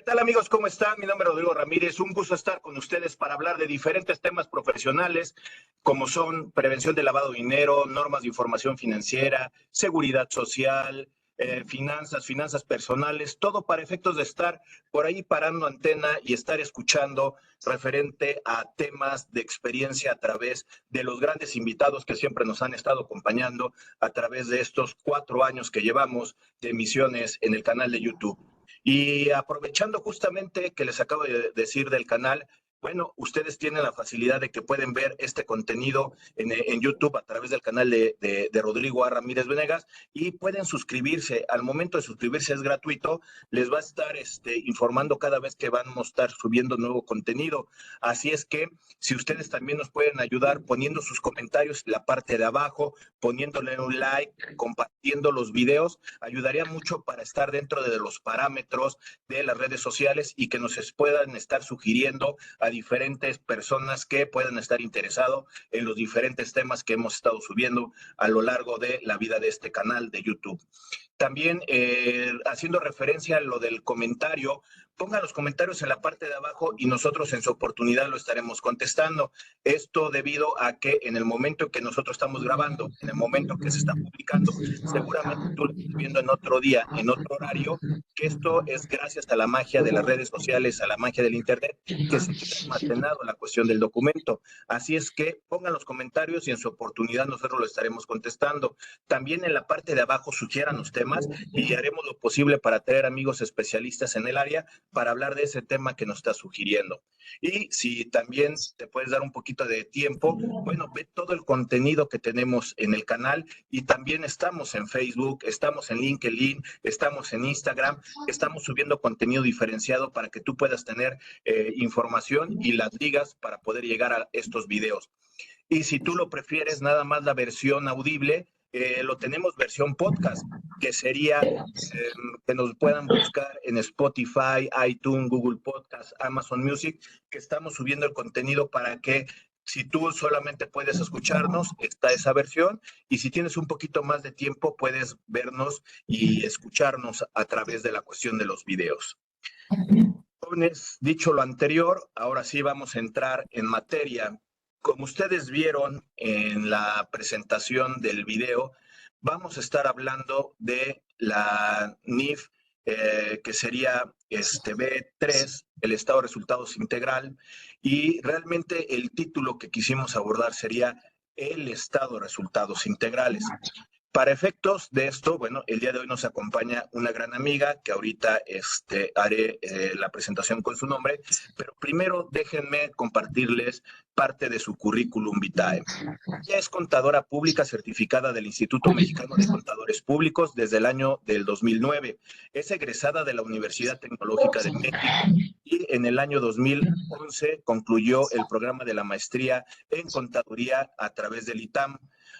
tal amigos? ¿Cómo están? Mi nombre es Rodrigo Ramírez. Un gusto estar con ustedes para hablar de diferentes temas profesionales como son prevención de lavado de dinero, normas de información financiera, seguridad social, finanzas personales, todo para efectos de estar por ahí parando antena y estar escuchando referente a temas de experiencia a través de los grandes invitados que siempre nos han estado acompañando a través de estos 4 años que llevamos de emisiones en el canal de YouTube. Y aprovechando justamente que les acabo de decir del canal, bueno, ustedes tienen la facilidad de que pueden ver este contenido en YouTube a través del canal de Rodrigo A. Ramírez Venegas y pueden suscribirse. Al momento de suscribirse es gratuito, les va a estar informando cada vez que vamos a estar subiendo nuevo contenido. Así es que si ustedes también nos pueden ayudar poniendo sus comentarios en la parte de abajo, poniéndole un like, compartiendo los videos, ayudaría mucho para estar dentro de los parámetros de las redes sociales y que nos puedan estar sugiriendo a diferentes personas que puedan estar interesados en los diferentes temas que hemos estado subiendo a lo largo de la vida de este canal de YouTube. También haciendo referencia a lo del comentario, pongan los comentarios en la parte de abajo y nosotros en su oportunidad lo estaremos contestando. Esto debido a que en el momento que nosotros estamos grabando, en el momento que se está publicando, seguramente tú lo estás viendo en otro día, en otro horario, que esto es gracias a la magia de las redes sociales, a la magia del internet, que se queda almacenado la cuestión del documento. Así es que pongan los comentarios y en su oportunidad nosotros lo estaremos contestando. También en la parte de abajo sugieran los temas y haremos lo posible para traer amigos especialistas en el área para hablar de ese tema que nos está sugiriendo. Y si también te puedes dar un poquito de tiempo, bueno, ve todo el contenido que tenemos en el canal y también estamos en Facebook, estamos en LinkedIn, estamos en Instagram, estamos subiendo contenido diferenciado para que tú puedas tener información y las ligas para poder llegar a estos videos. Y si tú lo prefieres, nada más la versión audible, lo tenemos versión podcast, que sería que nos puedan buscar en Spotify, iTunes, Google Podcast, Amazon Music, que estamos subiendo el contenido para que si tú solamente puedes escucharnos, está esa versión, y si tienes un poquito más de tiempo, puedes vernos y escucharnos a través de la cuestión de los videos. Jóvenes, dicho lo anterior, ahora sí vamos a entrar en materia. Como ustedes vieron en la presentación del video, vamos a estar hablando de la NIF, que sería B3, el estado de resultados integral, y realmente el título que quisimos abordar sería el estado de resultados integrales. Para efectos de esto, bueno, el día de hoy nos acompaña una gran amiga que ahorita haré la presentación con su nombre, pero primero déjenme compartirles parte de su currículum vitae. Ella es contadora pública certificada del Instituto Mexicano de Contadores Públicos desde el año del 2009. Es egresada de la Universidad Tecnológica de México y en el año 2011 concluyó el programa de la maestría en contaduría a través del ITAM.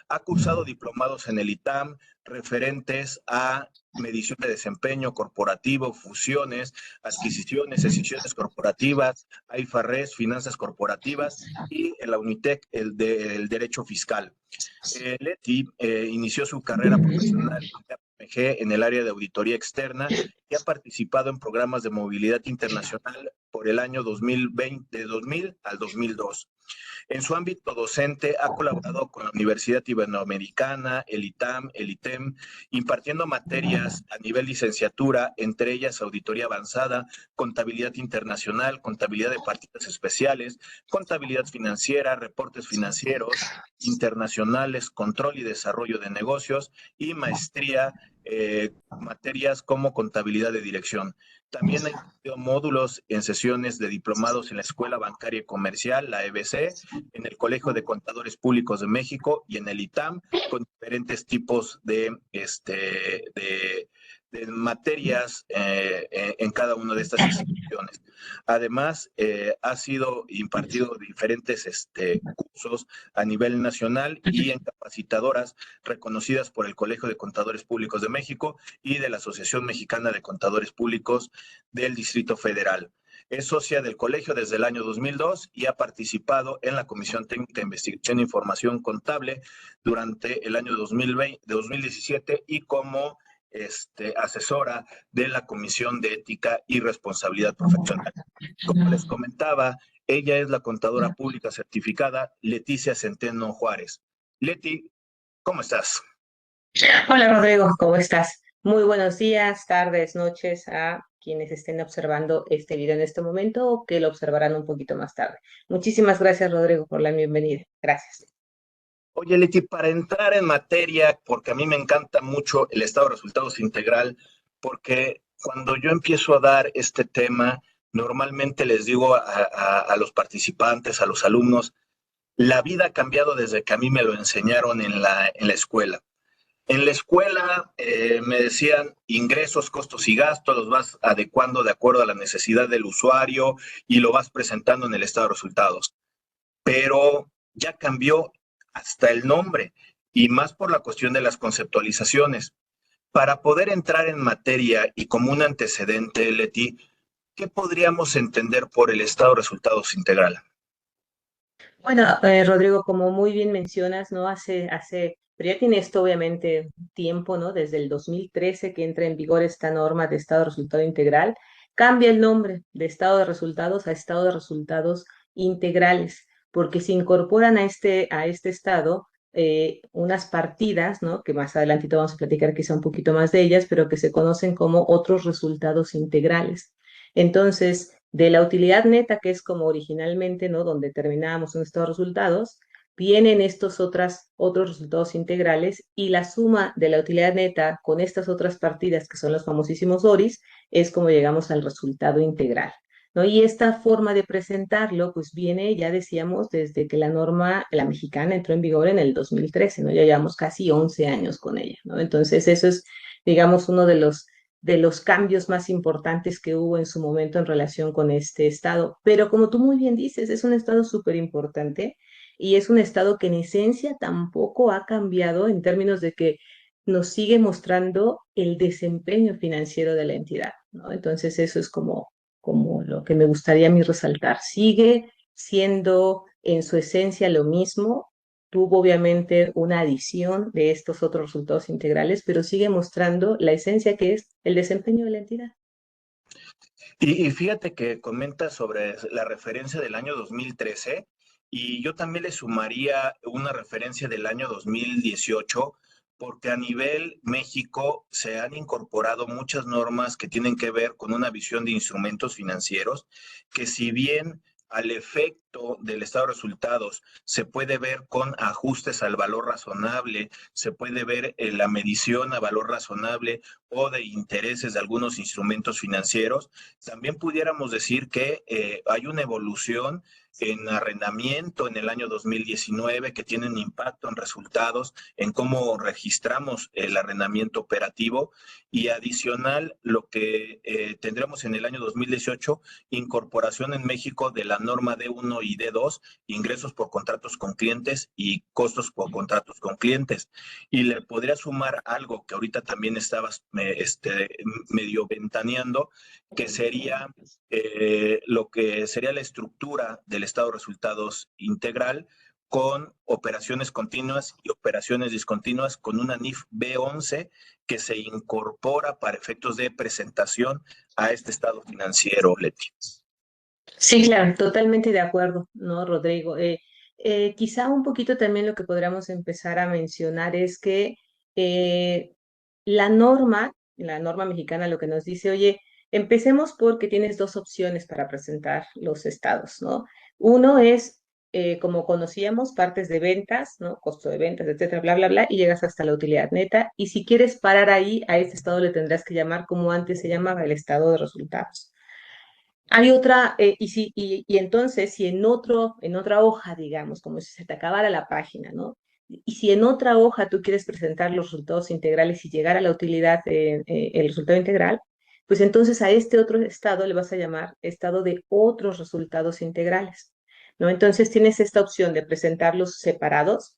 Ha cursado diplomados en el ITAM referentes a medición de desempeño corporativo, fusiones, adquisiciones, escisiones corporativas, IFRS, finanzas corporativas y en la UNITEC el derecho fiscal. Leti inició su carrera profesional en el área de auditoría externa y ha participado en programas de movilidad internacional por el año 2020, de 2000 al 2002. En su ámbito docente ha colaborado con la Universidad Iberoamericana, el ITAM, el ITEM, impartiendo materias a nivel licenciatura, entre ellas auditoría avanzada, contabilidad internacional, contabilidad de partidas especiales, contabilidad financiera, reportes financieros internacionales, control y desarrollo de negocios y maestría, materias como contabilidad de dirección. También ha impartido módulos en sesiones de diplomados en la Escuela Bancaria y Comercial, la EBC, en el Colegio de Contadores Públicos de México y en el ITAM, con diferentes tipos de materias en cada una de estas instituciones. Además, ha sido impartido diferentes cursos a nivel nacional y en capacitadoras reconocidas por el Colegio de Contadores Públicos de México y de la Asociación Mexicana de Contadores Públicos del Distrito Federal. Es socia del colegio desde el año 2002 y ha participado en la Comisión Técnica de Investigación e Información Contable durante el año 2017 y como asesora de la Comisión de Ética y Responsabilidad Profesional. Como les comentaba, ella es la contadora pública certificada Leticia Centeno Juárez. Leti, ¿cómo estás? Hola Rodrigo, ¿cómo estás? Muy buenos días, tardes, noches a quienes estén observando este video en este momento o que lo observarán un poquito más tarde. Muchísimas gracias Rodrigo por la bienvenida. Gracias. Oye, Leti, para entrar en materia, porque a mí me encanta mucho el estado de resultados integral, porque cuando yo empiezo a dar este tema, normalmente les digo a los participantes, a los alumnos, la vida ha cambiado desde que a mí me lo enseñaron en la escuela. En la escuela me decían ingresos, costos y gastos, los vas adecuando de acuerdo a la necesidad del usuario y lo vas presentando en el estado de resultados. Pero ya cambió hasta el nombre y más por la cuestión de las conceptualizaciones. Para poder entrar en materia y como un antecedente, Leti, ¿qué podríamos entender por el estado de resultados integral? Bueno, Rodrigo, como muy bien mencionas, ¿no? Pero ya tiene esto obviamente tiempo, ¿no? Desde el 2013 que entra en vigor esta norma de estado de resultado integral, cambia el nombre de estado de resultados a estado de resultados integrales, porque se incorporan a este estado unas partidas, ¿no? Que más adelantito vamos a platicar quizá un poquito más de ellas, pero que se conocen como otros resultados integrales. Entonces, de la utilidad neta, que es como originalmente, ¿no? Donde terminábamos en estos resultados, vienen otros resultados integrales y la suma de la utilidad neta con estas otras partidas, que son los famosísimos ORIs, es como llegamos al resultado integral, ¿no? Y esta forma de presentarlo, pues viene, ya decíamos, desde que la norma, la mexicana, entró en vigor en el 2013, ¿no? Ya llevamos casi 11 años con ella, ¿no? Entonces, eso es, digamos, uno de los cambios más importantes que hubo en su momento en relación con este estado. Pero como tú muy bien dices, es un estado súper importante y es un estado que en esencia tampoco ha cambiado en términos de que nos sigue mostrando el desempeño financiero de la entidad, ¿no? Entonces eso es como lo que me gustaría a mí resaltar. Sigue siendo en su esencia lo mismo, tuvo obviamente una adición de estos otros resultados integrales, pero sigue mostrando la esencia que es el desempeño de la entidad. Y fíjate que comenta sobre la referencia del año 2013 y yo también le sumaría una referencia del año 2018 porque a nivel México se han incorporado muchas normas que tienen que ver con una visión de instrumentos financieros que si bien al efecto del estado de resultados se puede ver con ajustes al valor razonable, se puede ver la medición a valor razonable o de intereses de algunos instrumentos financieros, también pudiéramos decir que hay una evolución en arrendamiento en el año 2019 que tienen impacto en resultados, en cómo registramos el arrendamiento operativo y adicional lo que tendremos en el año 2018, incorporación en México de la norma D1 y D2, ingresos por contratos con clientes y costos por contratos con clientes. Y le podría sumar algo que ahorita también estabas medio ventaneando, que sería lo que sería la estructura del estado de resultados integral con operaciones continuas y operaciones discontinuas con una NIF B11 que se incorpora para efectos de presentación a este estado financiero, Leti. Sí, claro, totalmente de acuerdo, ¿no, Rodrigo? Quizá un poquito también lo que podríamos empezar a mencionar es que eh, la norma mexicana lo que nos dice, oye, empecemos porque tienes dos opciones para presentar los estados, ¿no? Uno es, como conocíamos, partes de ventas, ¿no? Costo de ventas, etcétera, bla, bla, bla, y llegas hasta la utilidad neta. Y si quieres parar ahí, a este estado le tendrás que llamar como antes se llamaba el estado de resultados. Hay otra, y entonces, si en otra hoja, digamos, como si se te acabara la página, ¿no? Y si en otra hoja tú quieres presentar los resultados integrales y llegar a la utilidad, el resultado integral, pues entonces a este otro estado le vas a llamar estado de otros resultados integrales, ¿no? Entonces tienes esta opción de presentarlos separados,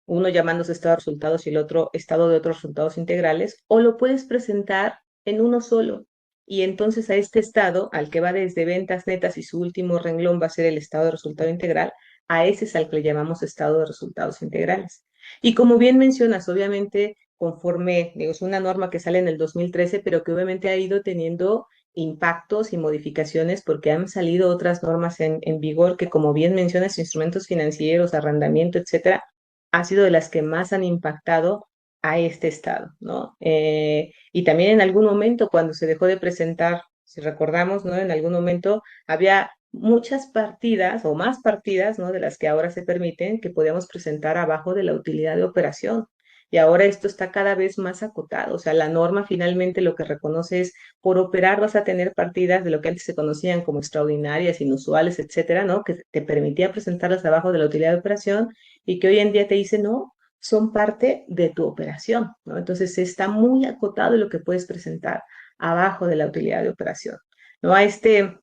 uno llamándose estado de resultados y el otro estado de otros resultados integrales, o lo puedes presentar en uno solo. Y entonces a este estado, al que va desde ventas netas y su último renglón va a ser el estado de resultado integral, a ese es al que le llamamos estado de resultados integrales. Y como bien mencionas, obviamente conforme, digo, es una norma que sale en el 2013, pero que obviamente ha ido teniendo impactos y modificaciones porque han salido otras normas en vigor que, como bien mencionas, instrumentos financieros, arrendamiento, etcétera, ha sido de las que más han impactado a este estado, ¿no? Y también en algún momento, cuando se dejó de presentar, si recordamos, ¿no? En algún momento había muchas partidas o más partidas, ¿no? De las que ahora se permiten que podíamos presentar abajo de la utilidad de operación. Y ahora esto está cada vez más acotado. O sea, la norma finalmente lo que reconoce es por operar vas a tener partidas de lo que antes se conocían como extraordinarias, inusuales, etcétera, ¿no? Que te permitía presentarlas abajo de la utilidad de operación y que hoy en día te dice no, son parte de tu operación, ¿no? Entonces está muy acotado lo que puedes presentar abajo de la utilidad de operación, ¿no? A este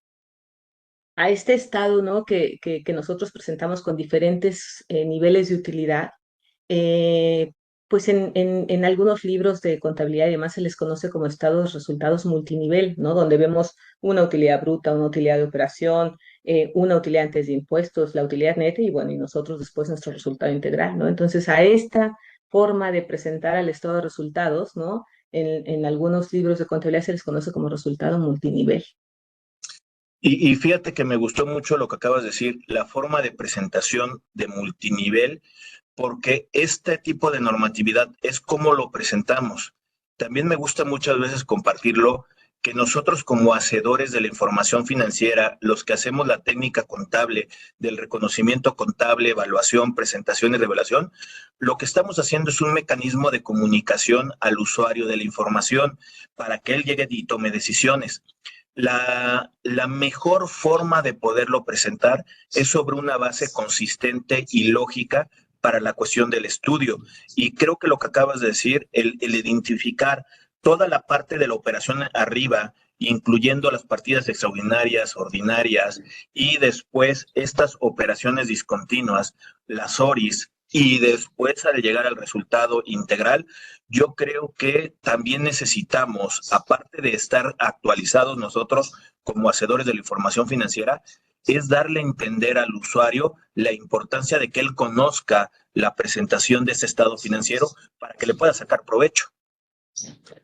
estado, ¿no? Que nosotros presentamos con diferentes niveles de utilidad, eh, pues en algunos libros de contabilidad y demás se les conoce como estados resultados multinivel, ¿no? Donde vemos una utilidad bruta, una utilidad de operación, una utilidad antes de impuestos, la utilidad neta y bueno, y nosotros después nuestro resultado integral, ¿no? Entonces a esta forma de presentar al estado de resultados, ¿no? En algunos libros de contabilidad se les conoce como resultado multinivel. Y fíjate que me gustó mucho lo que acabas de decir, la forma de presentación de multinivel, porque este tipo de normatividad es como lo presentamos. También me gusta muchas veces compartirlo, que nosotros como hacedores de la información financiera, los que hacemos la técnica contable, del reconocimiento contable, evaluación, presentación y revelación, lo que estamos haciendo es un mecanismo de comunicación al usuario de la información para que él llegue y tome decisiones. La mejor forma de poderlo presentar es sobre una base consistente y lógica para la cuestión del estudio. Y creo que lo que acabas de decir, el identificar toda la parte de la operación arriba, incluyendo las partidas extraordinarias, ordinarias, y después estas operaciones discontinuas, las ORIs, y después al llegar al resultado integral, yo creo que también necesitamos, aparte de estar actualizados nosotros como hacedores de la información financiera, es darle a entender al usuario la importancia de que él conozca la presentación de ese estado financiero para que le pueda sacar provecho.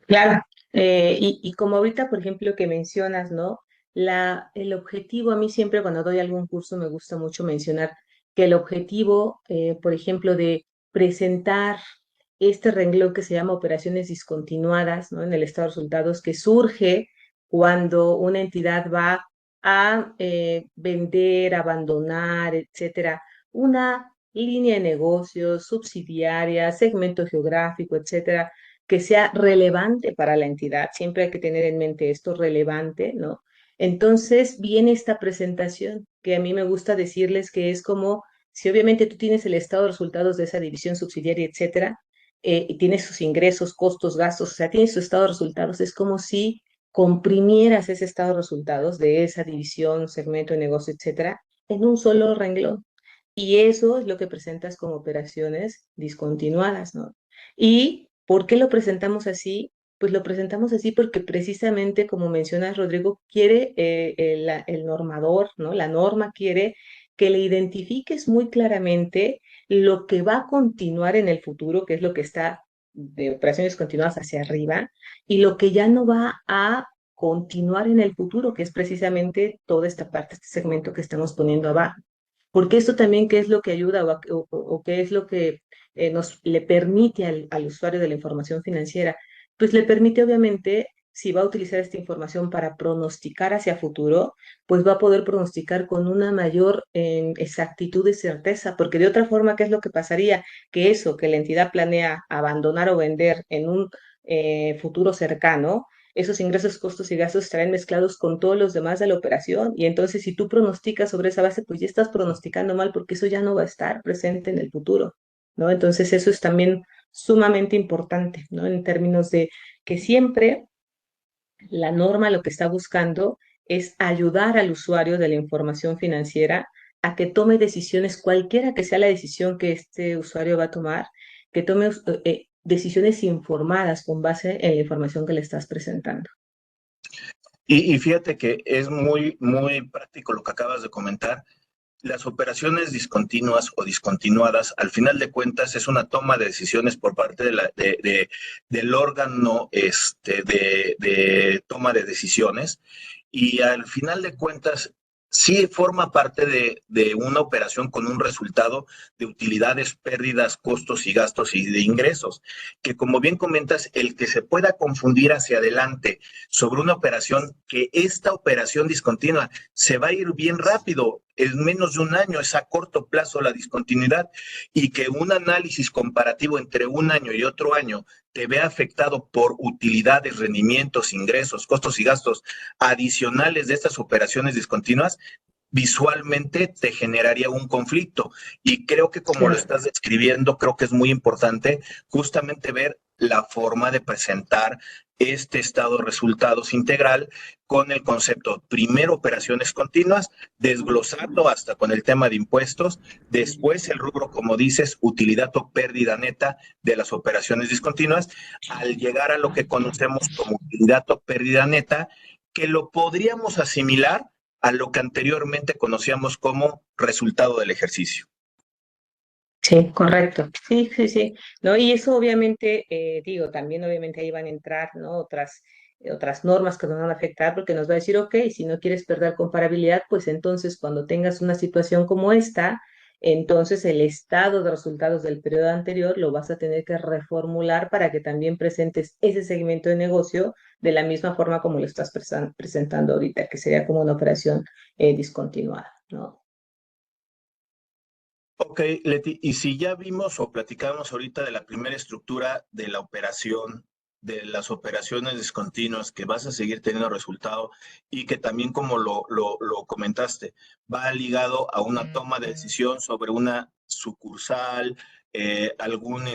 Claro, y como ahorita, por ejemplo, que mencionas, ¿no? El objetivo, a mí siempre cuando doy algún curso me gusta mucho mencionar que el objetivo, por ejemplo, de presentar este renglón que se llama operaciones discontinuadas, ¿no? En el estado de resultados, que surge cuando una entidad va a vender, abandonar, etcétera, una línea de negocios, subsidiaria, segmento geográfico, etcétera que sea relevante para la entidad. Siempre hay que tener en mente esto relevante, ¿no? Entonces viene esta presentación que a mí me gusta decirles que es como si obviamente tú tienes el estado de resultados de esa división subsidiaria, etcétera, y tienes sus ingresos, costos, gastos, o sea, tienes su estado de resultados, es como si comprimieras ese estado de resultados de esa división, segmento de negocio, etcétera, en un solo renglón. Y eso es lo que presentas como operaciones discontinuadas, ¿no? ¿Y por qué lo presentamos así? Pues lo presentamos así porque precisamente, como mencionas, Rodrigo, quiere el normador, ¿no? La norma quiere que le identifiques muy claramente lo que va a continuar en el futuro, que es lo que está de operaciones continuadas hacia arriba, y lo que ya no va a continuar en el futuro, que es precisamente toda esta parte, este segmento que estamos poniendo abajo. Porque esto también, ¿qué es lo que ayuda o qué es lo que nos le permite al usuario de la información financiera? Pues le permite, obviamente, si va a utilizar esta información para pronosticar hacia futuro, pues va a poder pronosticar con una mayor exactitud y certeza, porque de otra forma, ¿qué es lo que pasaría? Que eso que la entidad planea abandonar o vender en un futuro cercano, esos ingresos, costos y gastos estarán mezclados con todos los demás de la operación. Y entonces, si tú pronosticas sobre esa base, pues ya estás pronosticando mal porque eso ya no va a estar presente en el futuro, ¿no? Entonces, eso es también sumamente importante, ¿no? En términos de que siempre la norma lo que está buscando es ayudar al usuario de la información financiera a que tome decisiones, cualquiera que sea la decisión que este usuario va a tomar, que tome decisiones informadas con base en la información que le estás presentando. Y fíjate que es muy, muy práctico lo que acabas de comentar. las operaciones discontinuas o discontinuadas, al final de cuentas, es una toma de decisiones por parte del órgano de toma de decisiones y al final de cuentas sí forma parte de una operación con un resultado de utilidades, pérdidas, costos y gastos y de ingresos, que como bien comentas, el que se pueda confundir hacia adelante sobre una operación, que esta operación discontinua se va a ir bien rápido, en menos de un año, es a corto plazo la discontinuidad, y que un análisis comparativo entre un año y otro año te vea afectado por utilidades, rendimientos, ingresos, costos y gastos adicionales de estas operaciones discontinuas, visualmente te generaría un conflicto. Y creo que como lo Claro. estás describiendo, creo que es muy importante justamente ver la forma de presentar este estado de resultados integral con el concepto, primero operaciones continuas, desglosarlo hasta con el tema de impuestos, después el rubro, como dices, utilidad o pérdida neta de las operaciones discontinuas, al llegar a lo que conocemos como utilidad o pérdida neta, que lo podríamos asimilar a lo que anteriormente conocíamos como resultado del ejercicio. Sí, correcto. Sí, sí, sí. ¿No? Y eso obviamente, digo, también obviamente ahí van a entrar, ¿no? Otras normas que nos van a afectar porque nos va a decir, ok, si no quieres perder comparabilidad, pues entonces cuando tengas una situación como esta, entonces el estado de resultados del periodo anterior lo vas a tener que reformular para que también presentes ese segmento de negocio de la misma forma como lo estás presentando ahorita, que sería como una operación discontinuada, ¿no? Ok, Leti, y si ya vimos o platicamos ahorita de la primera estructura de la operación, de las operaciones discontinuas, que vas a seguir teniendo resultado y que también, como lo comentaste, va ligado a una toma de decisión sobre una sucursal, algún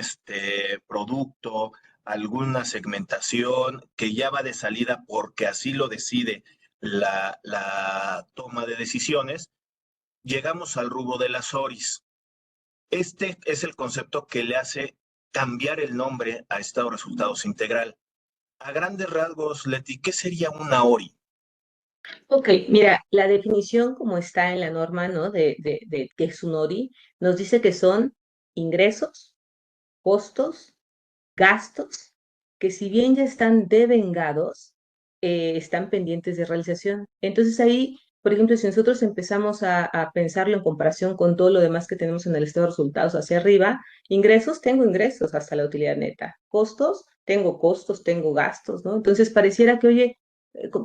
producto, alguna segmentación que ya va de salida porque así lo decide la toma de decisiones, llegamos al rubro de las ORIs. Este es el concepto que le hace cambiar el nombre a estado de resultados integral. A grandes rasgos, Leti, ¿qué sería una ORI? Ok, mira, la definición como está en la norma, ¿no? De qué es un ORI, nos dice que son ingresos, costos, gastos, que si bien ya están devengados, están pendientes de realización. Entonces ahí, por ejemplo, si nosotros empezamos a pensarlo en comparación con todo lo demás que tenemos en el estado de resultados hacia arriba, ingresos, tengo ingresos hasta la utilidad neta, costos, tengo gastos, ¿no? Entonces pareciera que, oye,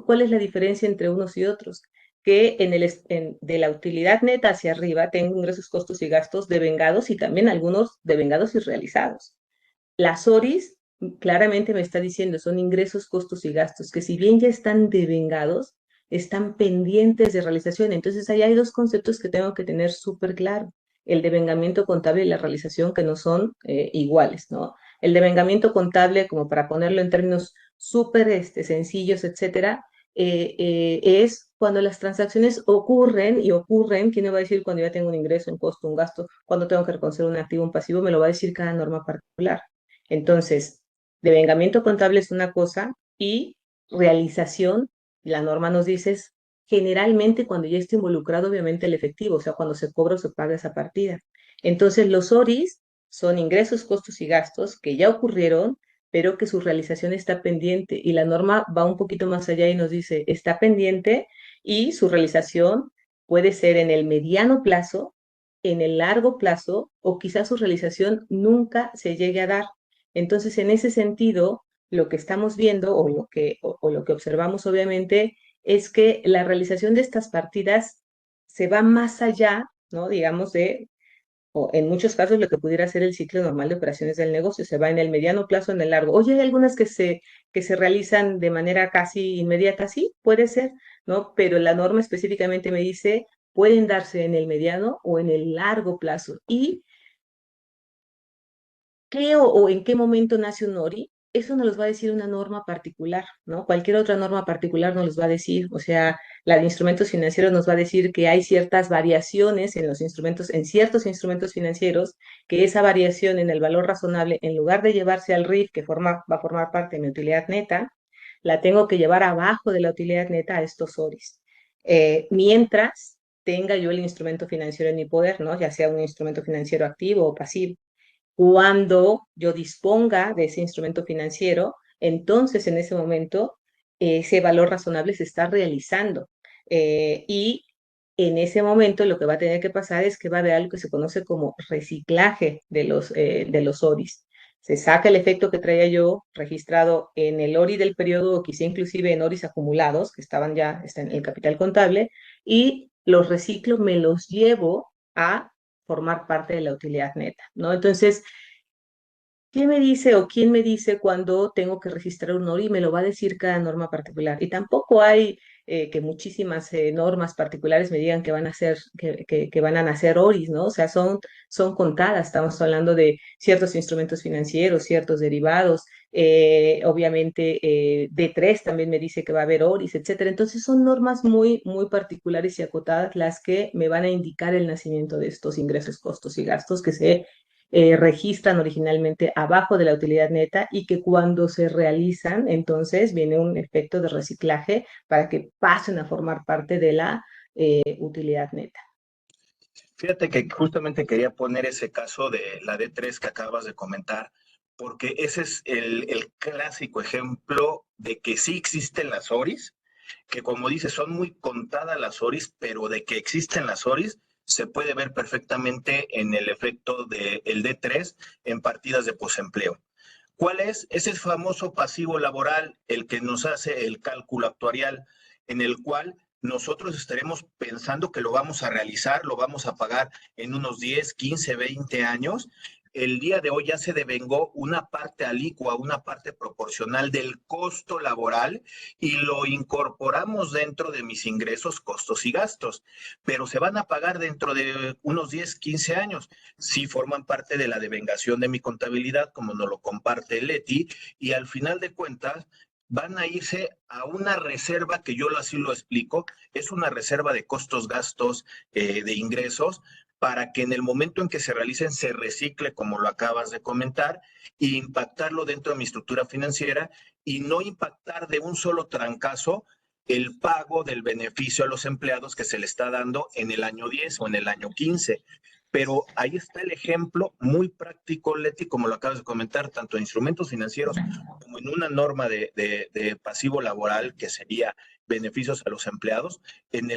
¿cuál es la diferencia entre unos y otros? Que de la utilidad neta hacia arriba tengo ingresos, costos y gastos devengados y también algunos devengados y realizados. Las ORIs claramente me está diciendo son ingresos, costos y gastos, que si bien ya están devengados, están pendientes de realización. Entonces ahí hay dos conceptos que tengo que tener súper claro. El devengamiento contable y la realización que no son iguales, ¿no? El devengamiento contable, como para ponerlo en términos súper sencillos, etcétera, es cuando las transacciones ocurren y ocurren, ¿quién me va a decir cuando ya tengo un ingreso, un costo, un gasto, cuando tengo que reconocer un activo, un pasivo? Me lo va a decir cada norma particular. Entonces, devengamiento contable es una cosa y realización, la norma nos dice, es generalmente cuando ya está involucrado obviamente el efectivo, o sea, cuando se cobra o se paga esa partida. Entonces, los ORIs son ingresos, costos y gastos que ya ocurrieron, pero que su realización está pendiente y la norma va un poquito más allá y nos dice, está pendiente y su realización puede ser en el mediano plazo, en el largo plazo o quizás su realización nunca se llegue a dar. Entonces, en ese sentido, lo que estamos viendo o lo que observamos obviamente es que la realización de estas partidas se va más allá, ¿no? Digamos, o en muchos casos lo que pudiera ser el ciclo normal de operaciones del negocio, se va en el mediano plazo, en el largo. Oye, hay algunas que se realizan de manera casi inmediata, sí, puede ser, ¿no? Pero la norma específicamente me dice, pueden darse en el mediano o en el largo plazo. ¿Y qué o en qué momento nace un ORI? Eso nos los va a decir una norma particular, ¿no? Cualquier otra norma particular nos los va a decir, o sea, la de instrumentos financieros nos va a decir que hay ciertas variaciones en los instrumentos, en ciertos instrumentos financieros, que esa variación en el valor razonable, en lugar de llevarse al RIF, que va a formar parte de mi utilidad neta, la tengo que llevar abajo de la utilidad neta a estos ORIs. Mientras tenga yo el instrumento financiero en mi poder, ¿no? Ya sea un instrumento financiero activo o pasivo. Cuando yo disponga de ese instrumento financiero, entonces en ese momento ese valor razonable se está realizando. Y en ese momento lo que va a tener que pasar es que va a haber algo que se conoce como reciclaje de los ORIs. Se saca el efecto que traía yo registrado en el ORI del periodo, o quizá inclusive en ORIs acumulados, que estaban ya está en el capital contable, y los reciclo, me los llevo a formar parte de la utilidad neta, ¿no? Entonces, ¿qué me dice o quién me dice cuando tengo que registrar un ORI? Me lo va a decir cada norma particular. Y tampoco hay que muchísimas normas particulares me digan que van a ser, que van a nacer ORIs, ¿no? O sea, son contadas. Estamos hablando de ciertos instrumentos financieros, ciertos derivados. Obviamente, D3 también me dice que va a haber ORIs, etcétera. Entonces, son normas muy, muy particulares y acotadas las que me van a indicar el nacimiento de estos ingresos, costos y gastos que se registran originalmente abajo de la utilidad neta y que cuando se realizan, entonces viene un efecto de reciclaje para que pasen a formar parte de la utilidad neta. Fíjate que justamente quería poner ese caso de la D3 que acabas de comentar, porque ese es el clásico ejemplo de que sí existen las ORIs, que como dices, son muy contadas las ORIs, pero de que existen las ORIs se puede ver perfectamente en el efecto del D3 en partidas de posempleo. ¿Cuál es? Es el famoso pasivo laboral, el que nos hace el cálculo actuarial, en el cual nosotros estaremos pensando que lo vamos a realizar, lo vamos a pagar en unos 10, 15, 20 años. El día de hoy ya se devengó una parte alicua, una parte proporcional del costo laboral y lo incorporamos dentro de mis ingresos, costos y gastos, pero se van a pagar dentro de unos 10, 15 años. Sí forman parte de la devengación de mi contabilidad, como nos lo comparte Leti, y al final de cuentas van a irse a una reserva que yo así lo explico, es una reserva de costos, gastos, de ingresos, para que en el momento en que se realicen se recicle, como lo acabas de comentar, e impactarlo dentro de mi estructura financiera y no impactar de un solo trancazo el pago del beneficio a los empleados que se le está dando en el año 10 o en el año 15. Pero ahí está el ejemplo muy práctico, Leti, como lo acabas de comentar, tanto en instrumentos financieros como en una norma de pasivo laboral, que sería beneficios a los empleados, en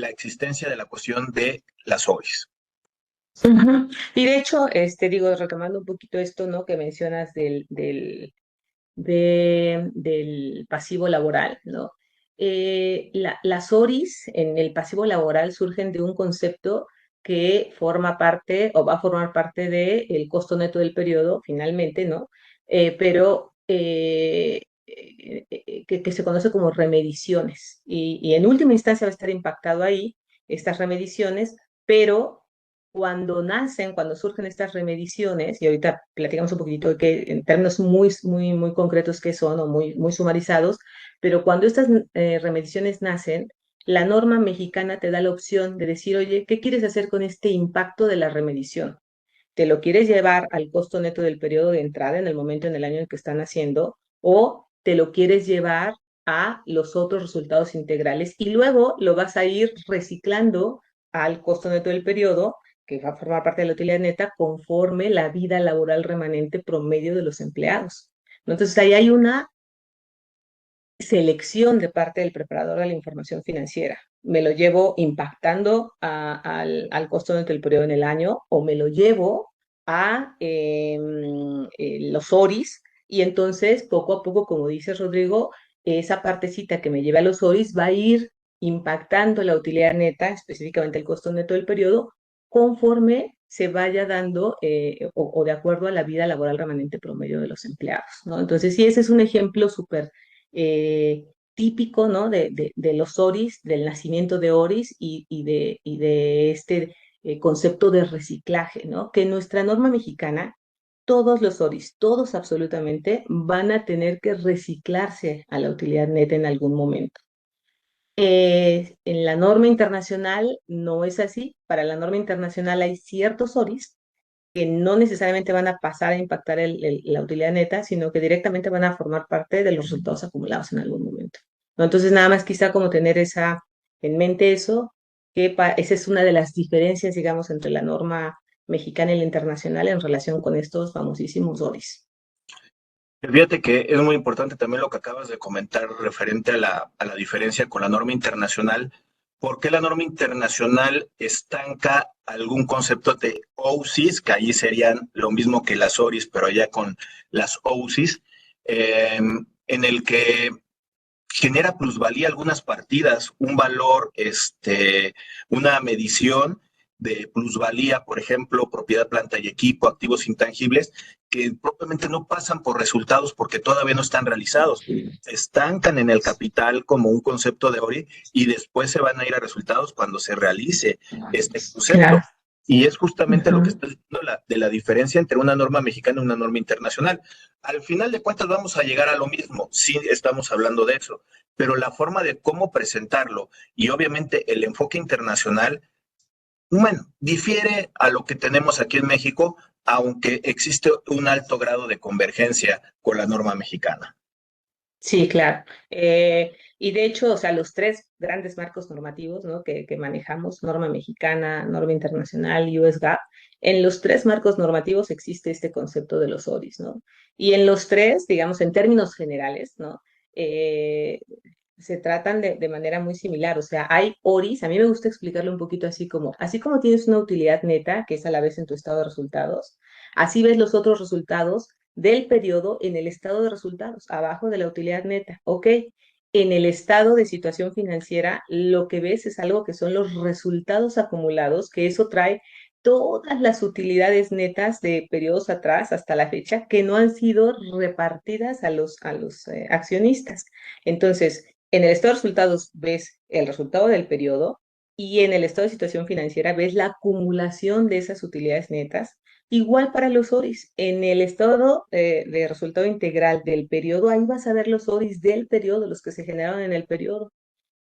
la existencia de la cuestión de las OIs. Ujú. Y de hecho, digo, retomando un poquito esto, ¿no? Que mencionas del pasivo laboral, ¿no? Las ORIs en el pasivo laboral surgen de un concepto que forma parte o va a formar parte del costo neto del periodo, finalmente, ¿no? Pero que se conoce como remediciones. Y en última instancia va a estar impactado ahí estas remediciones, pero cuando nacen, cuando surgen estas remediciones, y ahorita platicamos un poquitito de que en términos muy, muy, muy concretos que son o muy, muy sumarizados, pero cuando estas remediciones nacen, la norma mexicana te da la opción de decir, oye, ¿qué quieres hacer con este impacto de la remedición? ¿Te lo quieres llevar al costo neto del periodo de entrada en el momento en el año en que están haciendo o te lo quieres llevar a los otros resultados integrales y luego lo vas a ir reciclando al costo neto del periodo que va a formar parte de la utilidad neta conforme la vida laboral remanente promedio de los empleados? ¿No? Entonces ahí hay una selección de parte del preparador de la información financiera. ¿Me lo llevo impactando al costo neto del periodo en el año o me lo llevo a los ORIs? Y entonces, poco a poco, como dice Rodrigo, esa partecita que me lleva a los ORIs va a ir impactando la utilidad neta, específicamente el costo neto del periodo, conforme se vaya dando o de acuerdo a la vida laboral remanente promedio de los empleados, ¿no? Entonces, sí, ese es un ejemplo súper típico, ¿no? De los ORIs, del nacimiento de ORIs y de este concepto de reciclaje, ¿no? Que en nuestra norma mexicana, todos los ORIs, todos absolutamente, van a tener que reciclarse a la utilidad neta en algún momento. En la norma internacional no es así. Para la norma internacional hay ciertos ORIs que no necesariamente van a pasar a impactar la utilidad neta, sino que directamente van a formar parte de los resultados acumulados en algún momento, ¿no? Entonces, nada más quizá como tener esa en mente eso, esa es una de las diferencias, digamos, entre la norma mexicana y la internacional en relación con estos famosísimos ORIs. Fíjate que es muy importante también lo que acabas de comentar referente a la diferencia con la norma internacional. ¿Por qué la norma internacional estanca algún concepto de OUSIS, que ahí serían lo mismo que las ORIS, pero allá con las OUSIS, en el que genera plusvalía algunas partidas, un valor, una medición de plusvalía, por ejemplo, propiedad, planta y equipo, activos intangibles, que propiamente no pasan por resultados porque todavía no están realizados. Se estancan en el capital como un concepto de ORI y después se van a ir a resultados cuando se realice este Claro. concepto. Y es justamente lo que Ujú. está diciendo de la diferencia entre una norma mexicana y una norma internacional. Al final de cuentas vamos a llegar a lo mismo, sí estamos hablando de eso, pero la forma de cómo presentarlo y obviamente el enfoque internacional, bueno, difiere a lo que tenemos aquí en México, aunque existe un alto grado de convergencia con la norma mexicana. Sí, claro. Y de hecho, o sea, los tres grandes marcos normativos, ¿no? que manejamos, norma mexicana, norma internacional y US GAAP, en los tres marcos normativos existe este concepto de los ORIs, ¿no? Y en los tres, digamos, en términos generales, ¿no? Eh, se tratan de manera muy similar. O sea, hay ORIs, a mí me gusta explicarlo un poquito así como tienes una utilidad neta, que es a la vez en tu estado de resultados, así ves los otros resultados del periodo en el estado de resultados, abajo de la utilidad neta. Ok, en el estado de situación financiera, lo que ves es algo que son los resultados acumulados, que eso trae todas las utilidades netas de periodos atrás hasta la fecha que no han sido repartidas a los accionistas. Entonces, en el estado de resultados ves el resultado del periodo y en el estado de situación financiera ves la acumulación de esas utilidades netas. Igual para los ORIs, en el estado de resultado integral del periodo, ahí vas a ver los ORIs del periodo, los que se generaron en el periodo.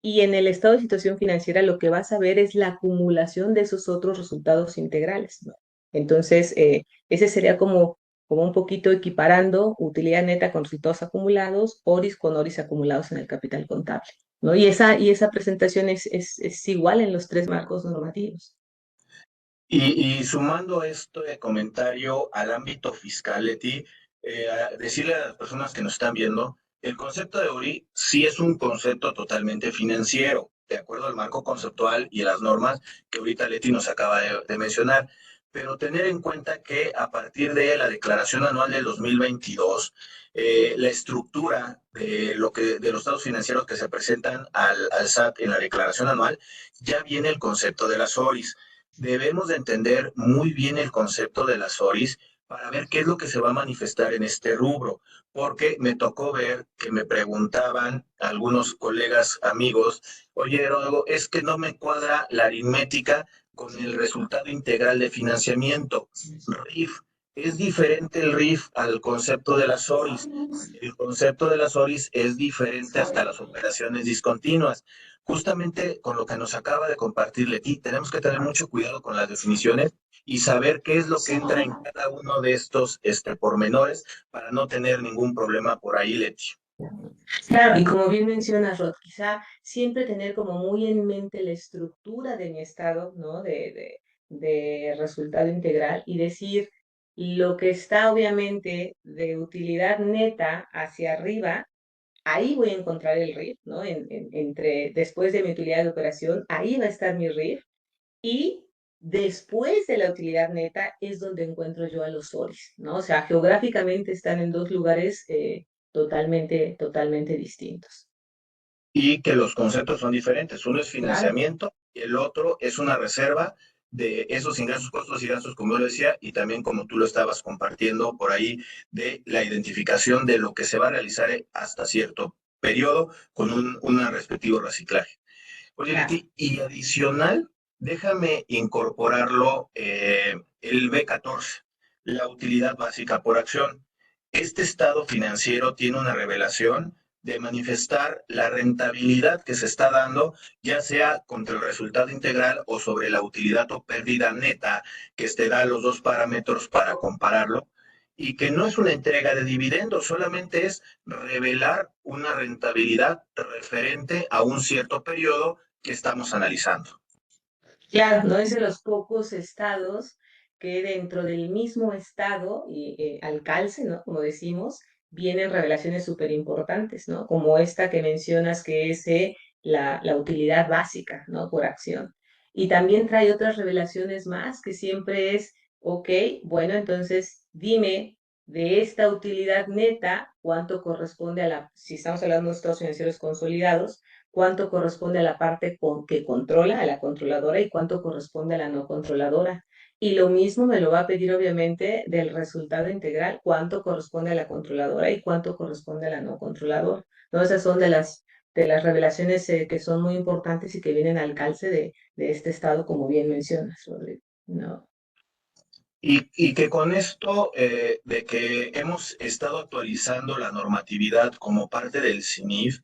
Y en el estado de situación financiera lo que vas a ver es la acumulación de esos otros resultados integrales, ¿no? Entonces, ese sería como un poquito equiparando utilidad neta con resultados acumulados, ORIs con ORIs acumulados en el capital contable, ¿no? Y esa presentación es igual en los tres marcos normativos. Y sumando esto de comentario al ámbito fiscal, Leti, decirle a las personas que nos están viendo, el concepto de ORI sí es un concepto totalmente financiero, de acuerdo al marco conceptual y a las normas que ahorita Leti nos acaba de mencionar, pero tener en cuenta que a partir de la declaración anual del 2022, la estructura de los estados financieros que se presentan al SAT en la declaración anual, ya viene el concepto de las ORIs. Debemos de entender muy bien el concepto de las ORIs para ver qué es lo que se va a manifestar en este rubro, porque me tocó ver que me preguntaban algunos colegas, amigos, oye, Rodrigo, es que no me cuadra la aritmética con el resultado integral de financiamiento, RIF. Es diferente el RIF al concepto de las ORIs. El concepto de las ORIs es diferente hasta las operaciones discontinuas. Justamente con lo que nos acaba de compartir Leti, tenemos que tener mucho cuidado con las definiciones y saber qué es lo que entra en cada uno de estos pormenores para no tener ningún problema por ahí, Leti. Claro, y como bien mencionas, Rod, quizá siempre tener como muy en mente la estructura de mi estado, ¿no? De resultado integral y decir lo que está obviamente de utilidad neta hacia arriba, ahí voy a encontrar el RIF, ¿no? Después de mi utilidad de operación, ahí va a estar mi RIF y después de la utilidad neta es donde encuentro yo a los ORIs, ¿no? O sea, geográficamente están en dos lugares totalmente distintos. Y que los conceptos son diferentes. Uno es Claro. financiamiento y el otro es una reserva de esos ingresos, costos y gastos, como yo lo decía, y también como tú lo estabas compartiendo por ahí, de la identificación de lo que se va a realizar hasta cierto periodo con un respectivo reciclaje. Oye, Claro. Leti, y adicional, déjame incorporarlo el B14, la utilidad básica por acción. Este estado financiero tiene una revelación de manifestar la rentabilidad que se está dando, ya sea contra el resultado integral o sobre la utilidad o pérdida neta, que te da los dos parámetros para compararlo, y que no es una entrega de dividendos, solamente es revelar una rentabilidad referente a un cierto periodo que estamos analizando. Claro, no es de los pocos estados que dentro del mismo estado y al calce, ¿no? Como decimos, vienen revelaciones súper importantes, ¿no? Como esta que mencionas que es la utilidad básica, ¿no? Por acción. Y también trae otras revelaciones más que siempre es, ok, bueno, entonces dime de esta utilidad neta, cuánto corresponde a si estamos hablando de estados financieros consolidados, cuánto corresponde a la parte que controla, a la controladora, y cuánto corresponde a la no controladora. Y lo mismo me lo va a pedir obviamente del resultado integral, cuánto corresponde a la controladora y cuánto corresponde a la no controladora. ¿No? Esas son de las revelaciones que son muy importantes y que vienen al calce de este estado, como bien mencionas, Rodrigo. ¿No? Y que con esto de que hemos estado actualizando la normatividad como parte del CINIF,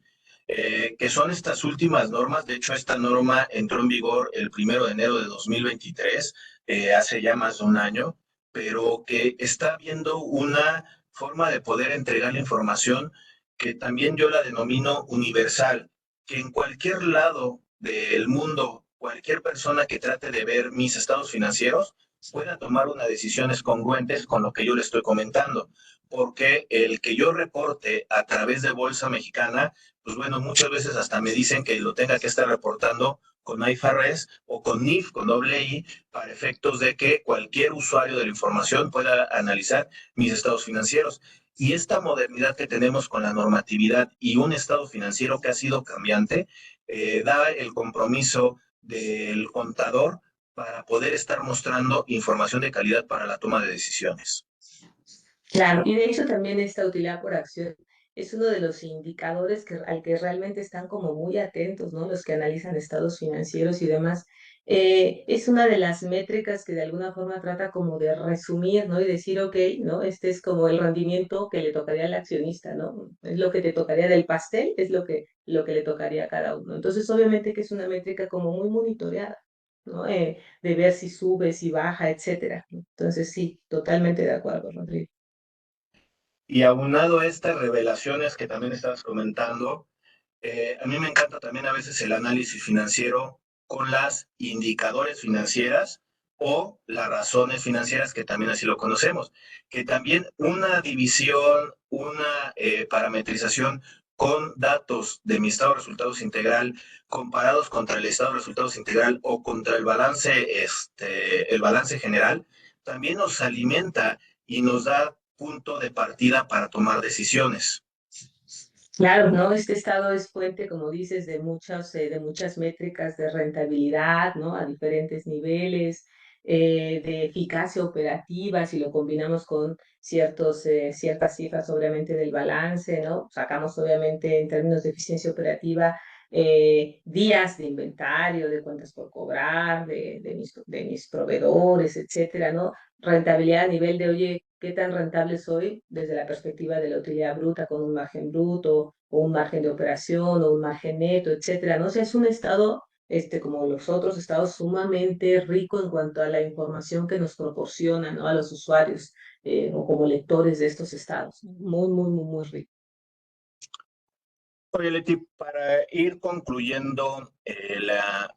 que son estas últimas normas, de hecho esta norma entró en vigor el 1 de enero de 2023, hace ya más de un año, pero que está viendo una forma de poder entregar la información que también yo la denomino universal, que en cualquier lado del mundo, cualquier persona que trate de ver mis estados financieros, pueda tomar unas decisiones congruentes con lo que yo le estoy comentando. Porque el que yo reporte a través de Bolsa Mexicana, pues bueno, muchas veces hasta me dicen que lo tenga que estar reportando con IFRS o con NIF, con doble I, para efectos de que cualquier usuario de la información pueda analizar mis estados financieros. Y esta modernidad que tenemos con la normatividad y un estado financiero que ha sido cambiante, da el compromiso del contador para poder estar mostrando información de calidad para la toma de decisiones. Claro, y de hecho también esta utilidad por acción es uno de los indicadores al que realmente están como muy atentos, ¿no? Los que analizan estados financieros y demás. Es una de las métricas que de alguna forma trata como de resumir, ¿no? Y decir, ok, ¿no? Este es como el rendimiento que le tocaría al accionista, ¿no? Es lo que te tocaría del pastel, es lo que le tocaría a cada uno. Entonces, obviamente que es una métrica como muy monitoreada, ¿no? De ver si sube, si baja, etcétera. Entonces, sí, totalmente de acuerdo, Rodrigo. Y aunado a estas revelaciones que también estabas comentando, a mí me encanta también a veces el análisis financiero con las indicadores financieras o las razones financieras, que también así lo conocemos, que también una división, una parametrización con datos de mi estado de resultados integral comparados contra el estado de resultados integral o contra el balance general, también nos alimenta y nos da punto de partida para tomar decisiones. Claro, ¿no? Este estado es fuente, como dices, de muchas métricas de rentabilidad, ¿no? A diferentes niveles, de eficacia operativa, si lo combinamos con ciertas cifras, obviamente, del balance, ¿no? Sacamos, obviamente, en términos de eficiencia operativa, días de inventario, de cuentas por cobrar, de mis proveedores, etcétera, ¿no? Rentabilidad a nivel de, oye, ¿qué tan rentable soy desde la perspectiva de la utilidad bruta con un margen bruto o un margen de operación o un margen neto, etcétera? ¿No? O sea, es un estado, como los otros estados, sumamente rico en cuanto a la información que nos proporcionan, ¿no? A los usuarios o como lectores de estos estados. Muy, muy, muy, muy rico. Oye, Leti, para ir concluyendo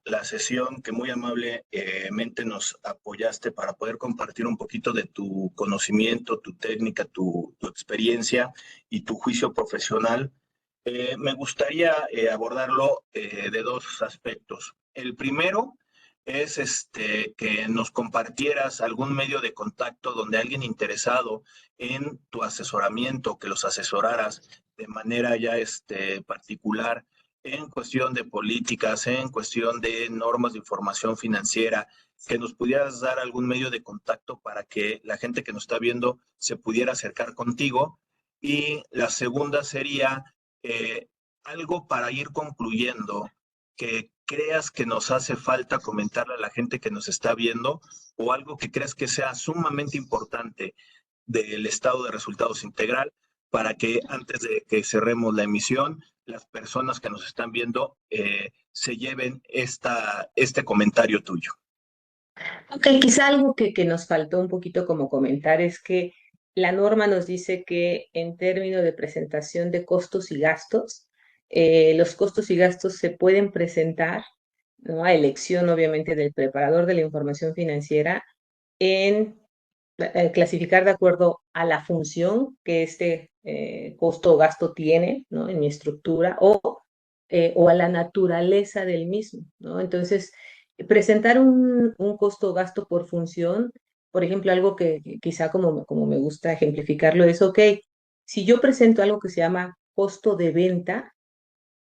la sesión que muy amablemente nos apoyaste para poder compartir un poquito de tu conocimiento, tu técnica, tu experiencia y tu juicio profesional, me gustaría abordarlo de dos aspectos. El primero es que nos compartieras algún medio de contacto donde alguien interesado en tu asesoramiento, que los asesoraras de manera ya particular en cuestión de políticas, en cuestión de normas de información financiera, que nos pudieras dar algún medio de contacto para que la gente que nos está viendo se pudiera acercar contigo. Y la segunda sería eh, algo para ir concluyendo, que creas que nos hace falta comentarle a la gente que nos está viendo o algo que creas que sea sumamente importante del estado de resultados integral para que antes de que cerremos la emisión, las personas que nos están viendo se lleven este comentario tuyo. Ok, quizá algo que nos faltó un poquito como comentar es que la norma nos dice que en términos de presentación de costos y gastos, los costos y gastos se pueden presentar ¿no? A elección, obviamente, del preparador de la información financiera en clasificar de acuerdo a la función que este costo o gasto tiene, ¿no? En mi estructura o a la naturaleza del mismo, ¿no? Entonces, presentar un costo o gasto por función, por ejemplo, algo que quizá como me gusta ejemplificarlo es, ok, si yo presento algo que se llama costo de venta,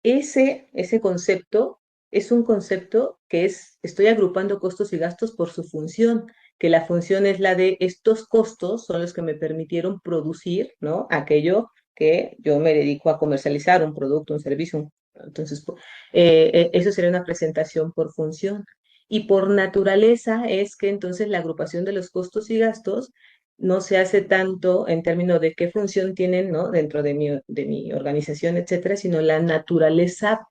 ese concepto es un concepto que estoy agrupando costos y gastos por su función, que la función es la de estos costos son los que me permitieron producir, ¿no? Aquello que yo me dedico a comercializar, un producto, un servicio. Entonces, eso sería una presentación por función. Y por naturaleza es que entonces la agrupación de los costos y gastos no se hace tanto en términos de qué función tienen, ¿no? Dentro de mi organización, etcétera, sino la naturaleza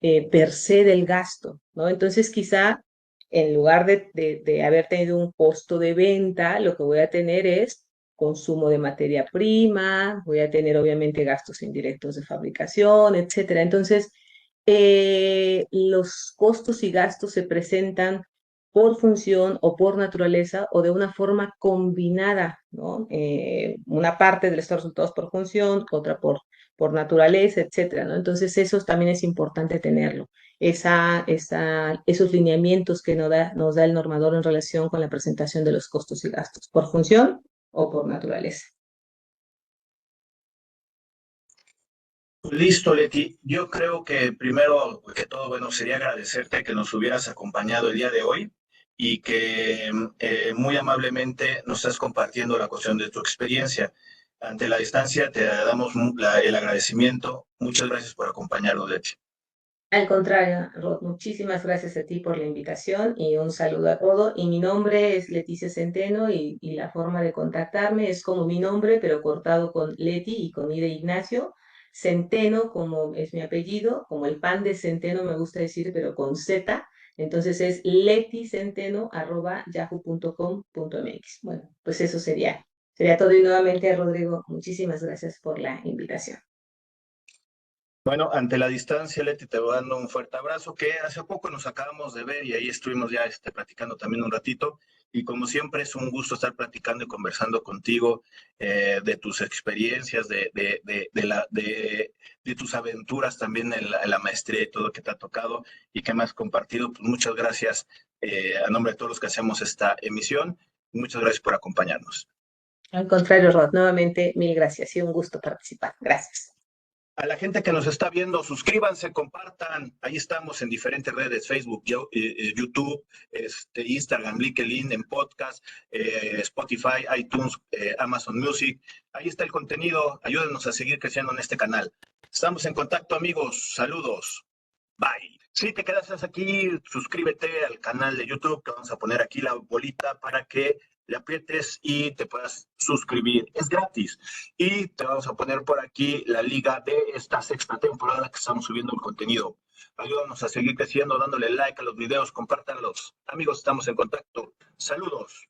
per se del gasto, ¿no? Entonces, quizá en lugar de haber tenido un costo de venta, lo que voy a tener es consumo de materia prima, voy a tener obviamente gastos indirectos de fabricación, etcétera. Entonces, los costos y gastos se presentan por función o por naturaleza o de una forma combinada, ¿no? Una parte de estos resultados por función, otra por naturaleza, etcétera, ¿no? Entonces, eso también es importante tenerlo, esos lineamientos que nos da el normador en relación con la presentación de los costos y gastos, por función o por naturaleza. Listo, Leti. Yo creo que primero que todo, bueno, sería agradecerte que nos hubieras acompañado el día de hoy y que muy amablemente nos estás compartiendo la cuestión de tu experiencia. Ante la distancia te damos el agradecimiento. Muchas gracias por acompañarnos, Leti. Al contrario, Rod, muchísimas gracias a ti por la invitación y un saludo a todos. Y mi nombre es Leticia Centeno y la forma de contactarme es como mi nombre, pero cortado con Leti y con I de Ignacio. Centeno, como es mi apellido, como el pan de centeno me gusta decir, pero con Z. Entonces es leticenteno@yahoo.com.mx. Bueno, pues eso sería todo. Y nuevamente, Rodrigo, muchísimas gracias por la invitación. Bueno, ante la distancia, Leti, te voy dando un fuerte abrazo, que hace poco nos acabamos de ver y ahí estuvimos ya platicando también un ratito. Y como siempre, es un gusto estar platicando y conversando contigo de tus experiencias, de tus aventuras también en la maestría y todo lo que te ha tocado y que me has compartido. Pues muchas gracias a nombre de todos los que hacemos esta emisión. Muchas gracias por acompañarnos. Al contrario, Rod, nuevamente mil gracias y un gusto participar. Gracias. A la gente que nos está viendo, suscríbanse, compartan. Ahí estamos en diferentes redes, Facebook, YouTube, Instagram, LinkedIn, en podcast, Spotify, iTunes, Amazon Music. Ahí está el contenido. Ayúdenos a seguir creciendo en este canal. Estamos en contacto, amigos. Saludos. Bye. Si te quedas aquí, suscríbete al canal de YouTube, que vamos a poner aquí la bolita para que le aprietes y te puedas suscribir. Es gratis. Y te vamos a poner por aquí la liga de esta sexta temporada que estamos subiendo el contenido. Ayúdanos a seguir creciendo, dándole like a los videos, compártanlos. Amigos, estamos en contacto. Saludos.